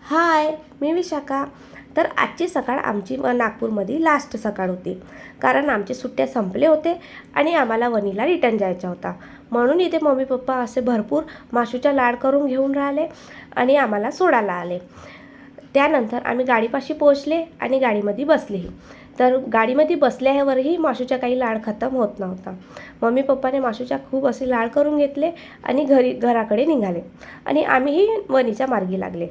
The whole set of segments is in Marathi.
हाय, मी विशाखा. तर आजची सकाळ आमची नागपूरमध्ये लास्ट सकाळ होती, कारण आमचे सुट्ट्या संपले होते आणि आम्हाला वणीला रिटर्न जायचा होता. म्हणून इथे मम्मी पप्पा असे भरपूर माशूचा लाड करून घेऊन राहिले आणि आम्हाला सोडायला आले. त्यानंतर आम्ही गाडीपाशी पोहोचले आणि गाडीमध्ये बसलेही. तर गाडीमध्ये बसल्यावरही माशूचा काही लाड खतम होत नव्हता. मम्मी पप्पाने माशूचा खूप असे लाड करून घेतले आणि घराकडे निघाले आणि आम्हीही वणीच्या मार्गी लागले.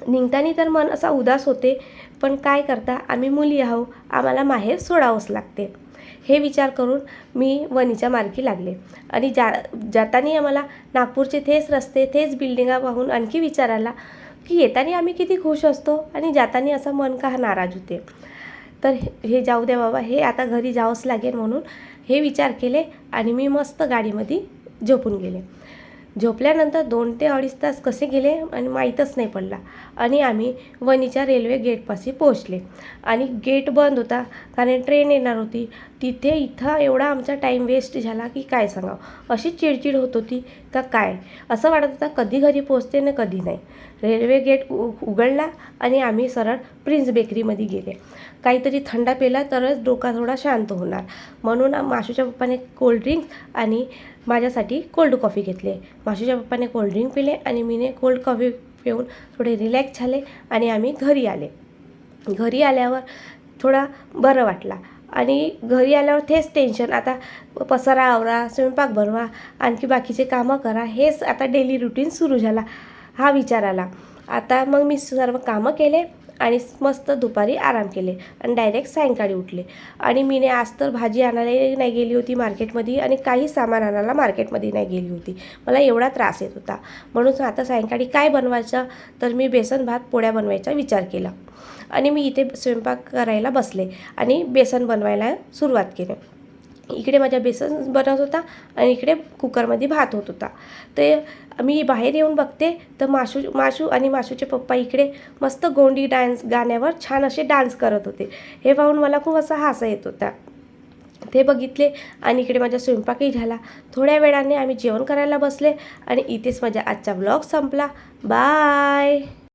निघताना तर मन असा उदास होते, पण काय करता, आम्ही मुली आहो, आम्हाला माहेर सोडावंच लागते. हे विचार करून मी वणीच्या मार्गी लागले आणि जाताना आम्हाला नागपूरचे तेच रस्ते, तेच बिल्डिंगा पाहून आणखी विचार आला की येताना आम्ही किती खुश असतो आणि जाताना असं मन का नाराज होते. तर हे जाऊ द्या बाबा, हे आता घरी जावंच लागेल म्हणून हे विचार केले आणि मी मस्त गाडीमध्ये झोपून गेले. झोपल्यानंतर 2 ते 2.5 तास कसे गेले आणि माहीतच नाही पडला आणि आम्ही वणीच्या रेल्वे गेटपाशी पोहोचले आणि गेट बंद होता, कारण ट्रेन येणार होती. इथं एवढा आमचा टाईम वेस्ट झाला की काय सांगावं. अशी चिडचिड होत होती का काय, असं वाटत होतं कधी घरी पोहोचते ना कधी नाही. रेल्वे गेट उघडला आणि आम्ही सरळ प्रिन्स बेकरीमध्ये गेले. काहीतरी थंडा पेला तरच डोका थोडा शांत होणार, म्हणून माशूच्या पप्पाने कोल्ड्रिंक्स आणि माझ्यासाठी कोल्ड कॉफी घेतले. माशूच्या पप्पाने कोल्ड्रिंक पिले आणि मीने कोल्ड कॉफी पिऊन थोडे रिलॅक्स झाले आणि आम्ही घरी आले. घरी आल्यावर थोडा बरं वाटला आणि घरी आल्यावर तेच टेन्शन, आता पसारा आवरा, स्वयंपाक बनवा, आणखी बाकीचे कामं करा, हेच आता डेली रुटीन सुरू झाला. हा विचार आला. आता मग मी सर्व कामं केले आणि मस्त दुपारी आराम केले आणि डायरेक्ट सायंकाळी उठले. आणि मीने आज तर भाजी आणायला नाही गेली होती मार्केटमध्ये आणि काही सामान आणायला मार्केटमध्ये नाही गेली होती. मला एवढा त्रास येत होता, म्हणून आता सायंकाळी काय बनवायचं, तर मी बेसन भात पोळ्या बनवायचा विचार केला आणि मी इथे स्वयंपाक करायला बसले आणि बेसन बनवायला सुरुवात केली. इकडे माझ्या बेसन बनत होता आणि इकडे कुकरमध्ये भात होत होता. ते मी बाहेर येऊन बघते तर माशू आणि माशूचे पप्पा इकडे मस्त गोंडी गाण्यावर छान असे डान्स करत होते. हे पाहून मला खूप असा हसा येत होता. ते बघितले आणि इकडे माझा स्वयंपाकही झाला. थोड्या वेळाने आम्ही जेवण करायला बसले आणि इथेच माझा आजचा ब्लॉग संपला. बाय.